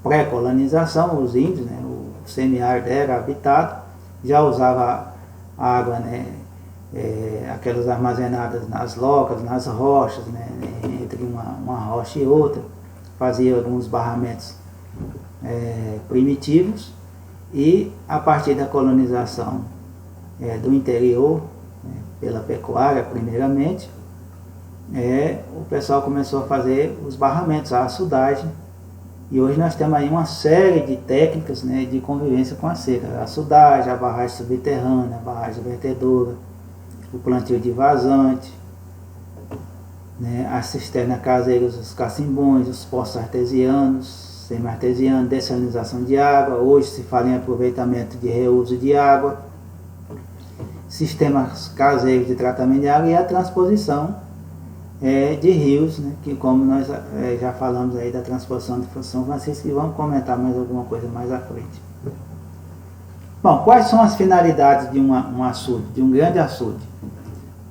pré-colonização, os índios, né, o semiárido era habitado, já usava água, né, aquelas armazenadas nas locas, nas rochas, né, entre uma rocha e outra, fazia alguns barramentos primitivos, e a partir da colonização do interior, pela pecuária primeiramente, o pessoal começou a fazer os barramentos, a açudagem, e hoje nós temos aí uma série de técnicas, né, de convivência com a seca: a açudagem, a barragem subterrânea, a barragem vertedora, o plantio de vazante, né, a cisterna caseira, os cacimbões, os poços artesianos, semi-artesianos, dessalinização de água. Hoje se fala em aproveitamento de reuso de água, sistemas caseiros de tratamento de água e a transposição de rios, né, que como nós já falamos aí da transposição de São Francisco, e vamos comentar mais alguma coisa mais à frente. Bom, quais são as finalidades de um açude, de um grande açude?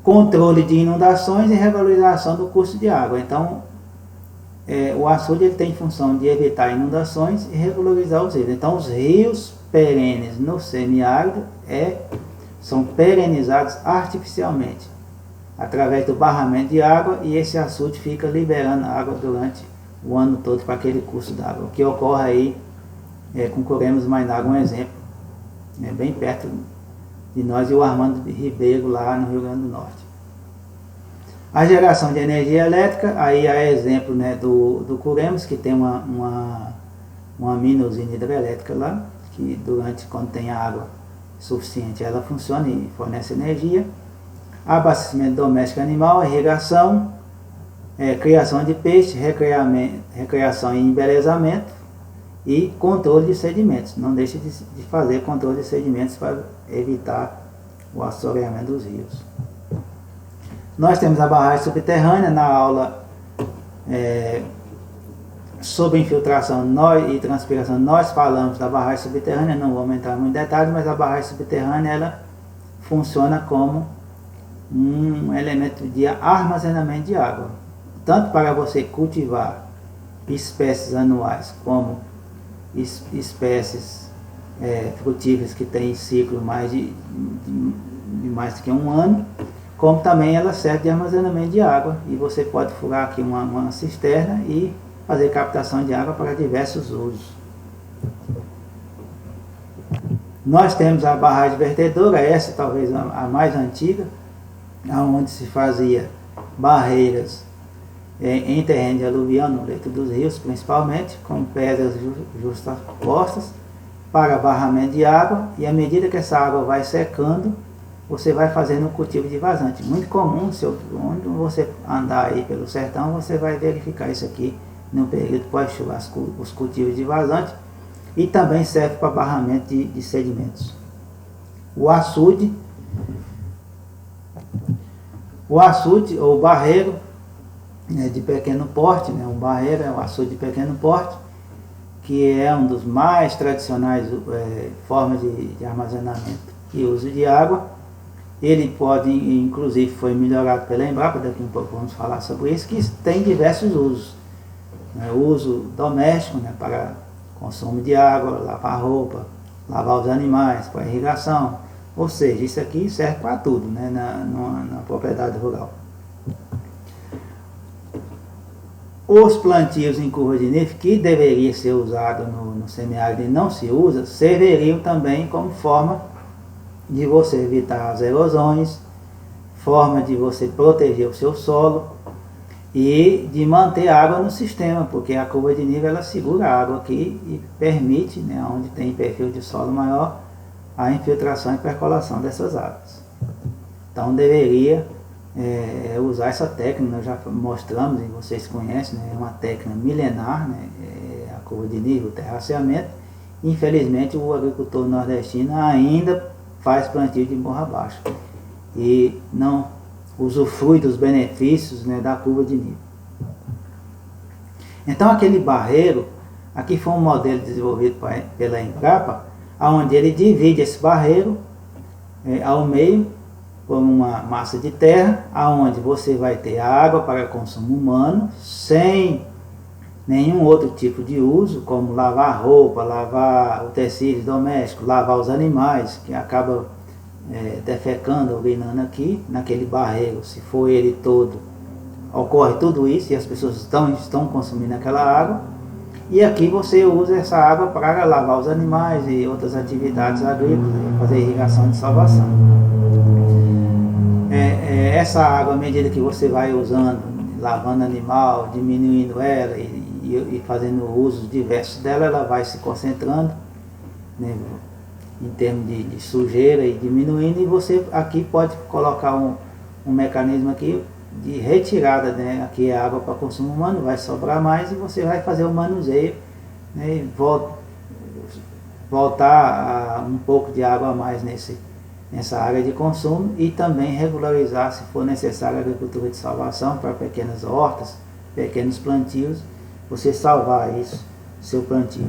Controle de inundações e regularização do curso de água. Então, o açude ele tem função de evitar inundações e regularizar os rios. Então, os rios perenes no semiárido são perenizados artificialmente, através do barramento de água, e esse açude fica liberando água durante o ano todo para aquele curso d'água. O que ocorre aí com Coremos Mainhaga, um exemplo, bem perto de nós, e o Armando Ribeiro lá no Rio Grande do Norte. A geração de energia elétrica, aí é exemplo, né, do Coremos, que tem uma mini usina hidrelétrica lá, que quando tem água suficiente ela funciona e fornece energia. Abastecimento doméstico animal, irrigação, criação de peixe, recreação e embelezamento, e controle de sedimentos. Não deixe de fazer controle de sedimentos para evitar o assoreamento dos rios. Nós temos a barragem subterrânea. Na aula sobre infiltração e transpiração, nós falamos da barragem subterrânea, não vou entrar muito em detalhes, mas a barragem subterrânea ela funciona como um elemento de armazenamento de água, tanto para você cultivar espécies anuais como espécies frutíferas que têm ciclo de mais do que um ano, como também ela serve de armazenamento de água, e você pode furar aqui uma cisterna e fazer captação de água para diversos usos. Nós temos a barragem vertedora, essa talvez a mais antiga, onde se fazia barreiras em terreno de aluvião, no leito dos rios principalmente, com pedras justapostas para barramento de água, e à medida que essa água vai secando, você vai fazendo um cultivo de vazante. Muito comum, onde você andar aí pelo sertão, você vai verificar isso aqui no período pós-chuva, os cultivos de vazante, e também serve para barramento de sedimentos. O açude ou barreiro de pequeno porte, um barreiro é um açude de pequeno porte, que é um dos mais tradicionais formas de armazenamento e uso de água. Ele pode, inclusive, foi melhorado pela Embrapa, daqui a um pouco vamos falar sobre isso, que tem diversos usos. Uso doméstico, para consumo de água, lavar roupa, lavar os animais, para irrigação. Ou seja, isso aqui serve para tudo, na propriedade rural. Os plantios em curva de nível, que deveria ser usado no semiárido e não se usa, serviriam também como forma de você evitar as erosões, forma de você proteger o seu solo e de manter água no sistema, porque a curva de nível ela segura a água aqui e permite, onde tem perfil de solo maior, a infiltração e percolação dessas águas. Então deveria usar essa técnica, nós já mostramos e vocês conhecem, é uma técnica milenar, a curva de nível, o terraceamento. Infelizmente o agricultor nordestino ainda faz plantio de morra abaixo e não usufrui dos benefícios da curva de nível. Então aquele barreiro, aqui foi um modelo desenvolvido pela Embrapa, onde ele divide esse barreiro ao meio como uma massa de terra, aonde você vai ter água para consumo humano, sem nenhum outro tipo de uso, como lavar roupa, lavar o tecido doméstico, lavar os animais, que acaba defecando, urinando aqui, naquele barreiro. Se for ele todo, ocorre tudo isso e as pessoas estão consumindo aquela água. E aqui você usa essa água para lavar os animais e outras atividades agrícolas, fazer irrigação de salvação. Essa água, à medida que você vai usando, lavando animal, diminuindo ela e fazendo usos diversos dela, ela vai se concentrando, em termos de sujeira e diminuindo, e você aqui pode colocar um mecanismo aqui de retirada, aqui é água para consumo humano, vai sobrar mais e você vai fazer o manuseio, e voltar a um pouco de água a mais nessa área de consumo, e também regularizar, se for necessário, a agricultura de salvação para pequenas hortas, pequenos plantios, você salvar isso, seu plantio.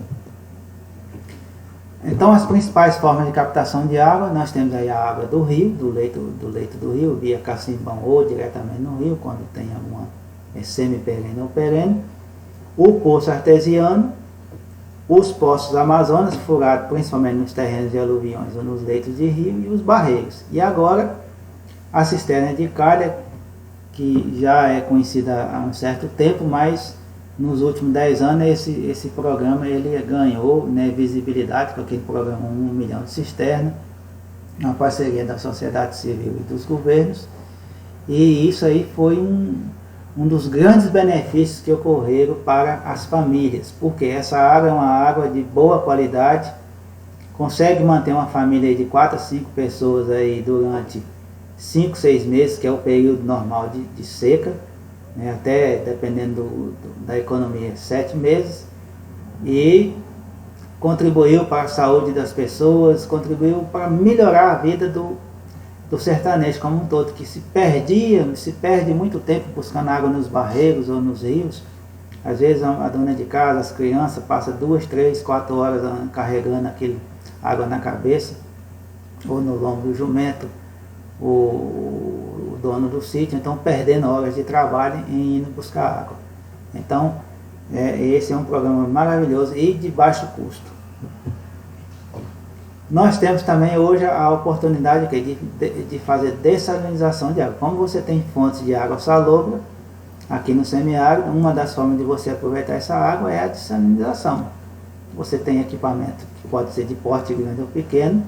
Então as principais formas de captação de água, nós temos aí a água do rio, do leito do rio, via cacimbão ou diretamente no rio, quando tem alguma semi-perene ou perene, o poço artesiano, os poços amazonas, furados principalmente nos terrenos de aluviões ou nos leitos de rio, e os barreiros. E agora a cisterna de calha, que já é conhecida há um certo tempo, mas nos últimos 10 anos esse programa ele ganhou visibilidade com aquele programa 1 milhão de cisterna, uma parceria da sociedade civil e dos governos, e isso aí foi um dos grandes benefícios que ocorreram para as famílias, porque essa água é uma água de boa qualidade, consegue manter uma família de 4 a 5 pessoas aí durante 5, 6 meses, que é o período normal de seca, até, dependendo da economia, 7 meses, e contribuiu para a saúde das pessoas, contribuiu para melhorar a vida do sertanejo como um todo, que se perde muito tempo buscando água nos barreiros ou nos rios. Às vezes a dona de casa, as crianças, passam 2, 3, 4 horas carregando aquele água na cabeça, ou no lombo do jumento, o dono do sítio, então perdendo horas de trabalho em indo buscar água. Então esse é um programa maravilhoso e de baixo custo. Nós temos também hoje a oportunidade de fazer dessalinização de água. Como você tem fontes de água salobra, aqui no semiárido, uma das formas de você aproveitar essa água é a dessalinização. Você tem equipamento que pode ser de porte grande ou pequeno,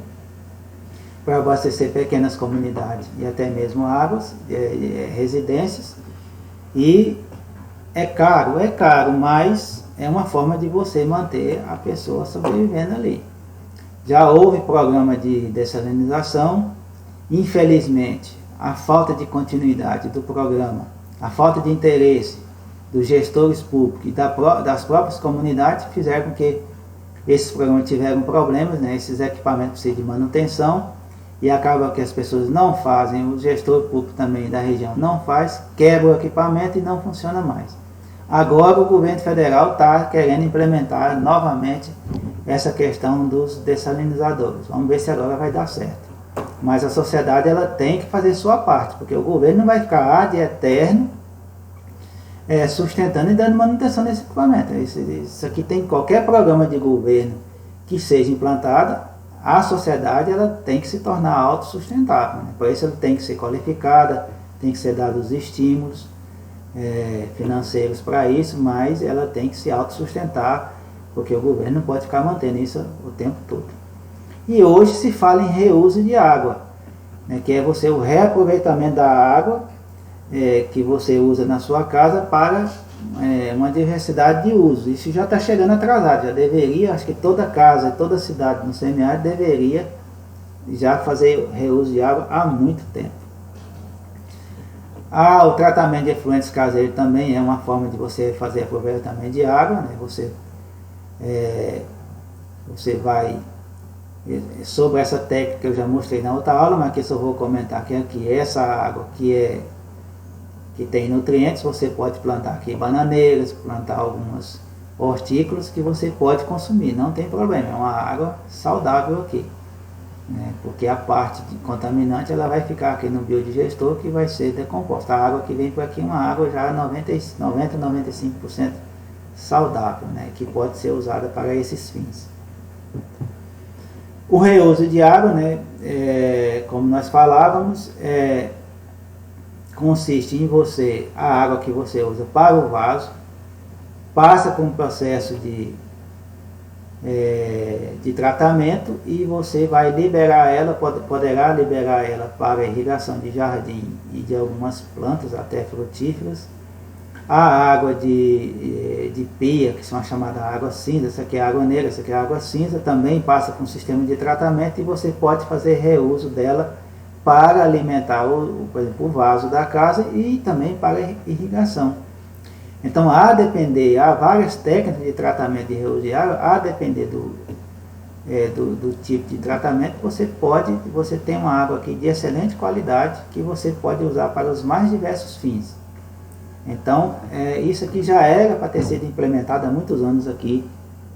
para abastecer pequenas comunidades e até mesmo águas, residências, e é caro, mas é uma forma de você manter a pessoa sobrevivendo ali. Já houve programa de dessalinização, infelizmente a falta de continuidade do programa, a falta de interesse dos gestores públicos e das próprias comunidades fizeram com que esses programas tiveram problemas, né? Esses equipamentos precisam de manutenção e acaba que as pessoas não fazem, o gestor público também da região não faz, quebra o equipamento e não funciona mais. Agora o governo federal está querendo implementar novamente essa questão dos dessalinizadores. Vamos ver se agora vai dar certo. Mas a sociedade ela tem que fazer sua parte, porque o governo não vai ficar de eterno sustentando e dando manutenção nesse equipamento. Isso aqui tem qualquer programa de governo que seja implantado, a sociedade ela tem que se tornar autossustentável, né? Por isso ela tem que ser qualificada, tem que ser dados estímulos financeiros para isso, mas ela tem que se autossustentar, porque o governo não pode ficar mantendo isso o tempo todo. E hoje se fala em reuso de água, né, que é o reaproveitamento da água que você usa na sua casa para uma diversidade de usos. Isso já está chegando atrasado, já deveria, acho que toda casa, toda cidade no semiárido deveria já fazer reuso de água há muito tempo. O tratamento de efluentes caseiros também é uma forma de você fazer aproveitamento de água, né? Você vai, sobre essa técnica que eu já mostrei na outra aula, mas aqui só vou comentar que aqui essa água que tem nutrientes, você pode plantar aqui bananeiras, plantar algumas hortícolas que você pode consumir, não tem problema, é uma água saudável aqui, né? Porque a parte de contaminante ela vai ficar aqui no biodigestor que vai ser decomposta. A água que vem por aqui é uma água já 90-95% saudável, né? Que pode ser usada para esses fins. O reuso de água, né? Como nós falávamos, consiste em a água que você usa para o vaso, passa por um processo de tratamento e você vai liberar ela, poderá liberar ela para a irrigação de jardim e de algumas plantas, até frutíferas. A água de pia, que são a chamada água cinza, essa aqui é a água negra, essa aqui é a água cinza, também passa por um sistema de tratamento e você pode fazer reuso dela para alimentar, por exemplo, o vaso da casa e também para irrigação. Então, há várias técnicas de tratamento de reuso de água, a depender do tipo de tratamento, você tem uma água aqui de excelente qualidade que você pode usar para os mais diversos fins. Então, isso aqui já era para ter sido implementado há muitos anos aqui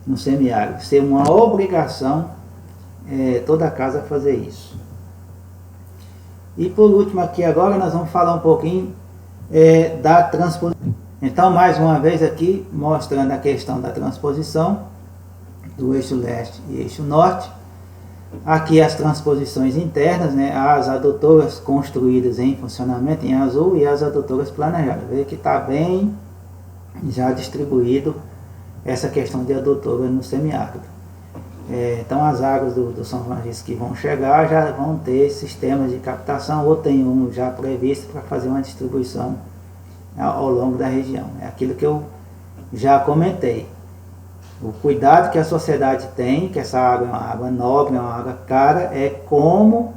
no semiárido, ser uma obrigação toda casa fazer isso. E por último aqui agora nós vamos falar um pouquinho da transposição. Então mais uma vez aqui mostrando a questão da transposição do eixo leste e eixo norte. Aqui as transposições internas, né, as adutoras construídas em funcionamento em azul e as adutoras planejadas. Veja que está bem já distribuído essa questão de adutora no semiárido. Então as águas do São Francisco que vão chegar já vão ter sistemas de captação ou tem um já previsto para fazer uma distribuição ao longo da região. É aquilo que eu já comentei. O cuidado que a sociedade tem, que essa água é uma água nobre, é uma água cara, é como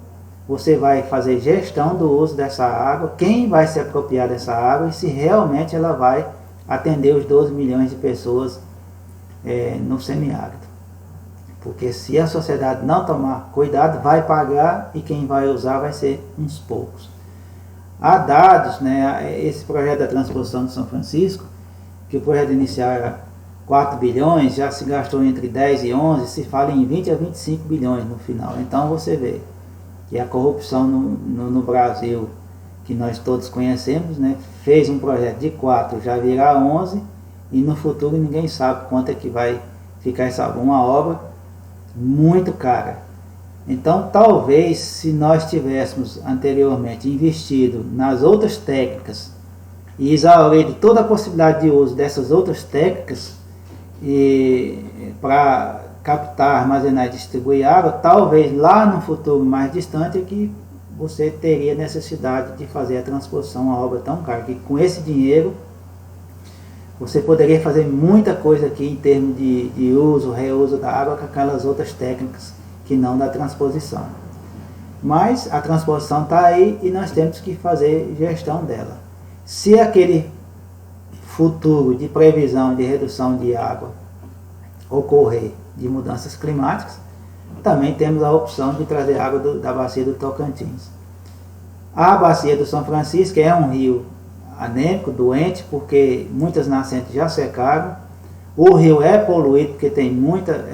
você vai fazer gestão do uso dessa água, quem vai se apropriar dessa água e se realmente ela vai atender os 12 milhões de pessoas no semiárido. Porque se a sociedade não tomar cuidado, vai pagar e quem vai usar vai ser uns poucos. Há dados, né, esse projeto da transposição de São Francisco, que o projeto inicial era 4 bilhões, já se gastou entre 10 e 11, se fala em 20 a 25 bilhões no final. Então você vê que a corrupção no Brasil, que nós todos conhecemos, né, fez um projeto de 4 já virar 11 e no futuro ninguém sabe quanto é que vai ficar uma obra muito cara. Então, talvez, se nós tivéssemos anteriormente investido nas outras técnicas e exaurido toda a possibilidade de uso dessas outras técnicas para captar, armazenar e distribuir água, talvez lá no futuro mais distante é que você teria necessidade de fazer a transposição a uma obra tão cara, que com esse dinheiro você poderia fazer muita coisa aqui em termos de uso, reuso da água com aquelas outras técnicas que não da transposição. Mas a transposição está aí e nós temos que fazer gestão dela. Se aquele futuro de previsão de redução de água ocorrer de mudanças climáticas, também temos a opção de trazer água da bacia do Tocantins. A bacia do São Francisco é um rio anêmico, doente, porque muitas nascentes já secaram. O rio é poluído porque tem muita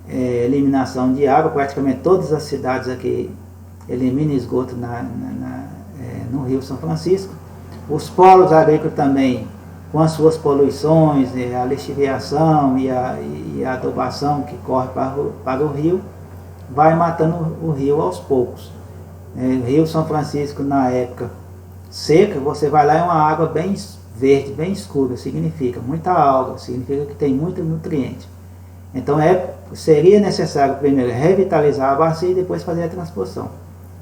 eliminação de água. Praticamente todas as cidades aqui eliminam esgoto no rio São Francisco. Os polos agrícolas também, com as suas poluições, a lixiviação e a adubação que corre para o rio, vai matando o rio aos poucos. O rio São Francisco, na época seca, você vai lá, é uma água bem verde, bem escura, significa muita alga, significa que tem muito nutriente. Então seria necessário primeiro revitalizar a bacia e depois fazer a transposição.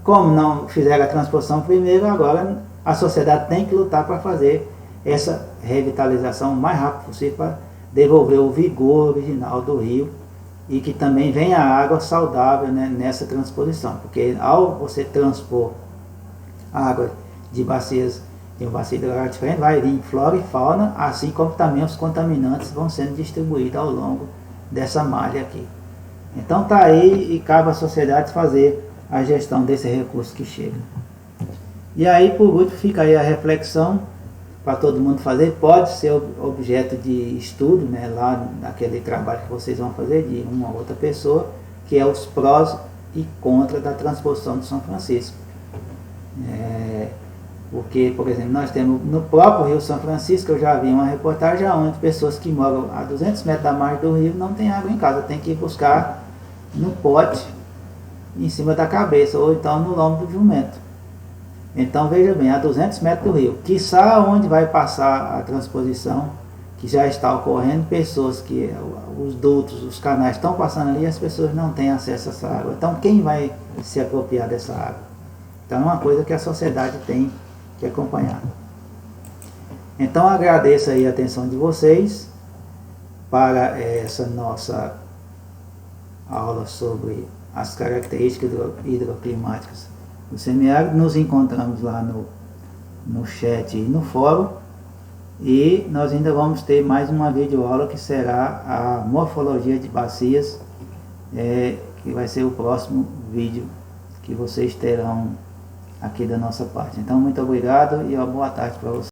Como não fizeram a transposição primeiro, agora a sociedade tem que lutar para fazer essa revitalização o mais rápido possível para devolver o vigor original do rio e que também venha água saudável, né, nessa transposição, porque ao você transpor água de bacias, de uma bacia hidrográfica diferente, vai vir flora e fauna, assim como também os contaminantes vão sendo distribuídos ao longo dessa malha aqui. Então está aí e cabe à sociedade fazer a gestão desse recurso que chega. E aí, por último, fica aí a reflexão para todo mundo fazer. Pode ser objeto de estudo, né, lá naquele trabalho que vocês vão fazer de uma ou outra pessoa, que é os prós e contras da transposição de São Francisco. Porque, por exemplo, nós temos no próprio Rio São Francisco, eu já vi uma reportagem onde pessoas que moram a 200 metros da margem do rio não têm água em casa, tem que ir buscar no pote em cima da cabeça, ou então no lombo do jumento. Então veja bem, a 200 metros do rio, quiçá onde vai passar a transposição, que já está ocorrendo, pessoas que os dutos, os canais estão passando ali, as pessoas não têm acesso a essa água. Então quem vai se apropriar dessa água? Então é uma coisa que a sociedade tem que acompanhar. Então agradeço aí a atenção de vocês para essa nossa aula sobre as características hidroclimáticas do semiárido. Nos encontramos lá no chat e no fórum, e nós ainda vamos ter mais uma videoaula que será a morfologia de bacias, que vai ser o próximo vídeo que vocês terão aqui da nossa parte. Então muito obrigado e uma boa tarde para vocês.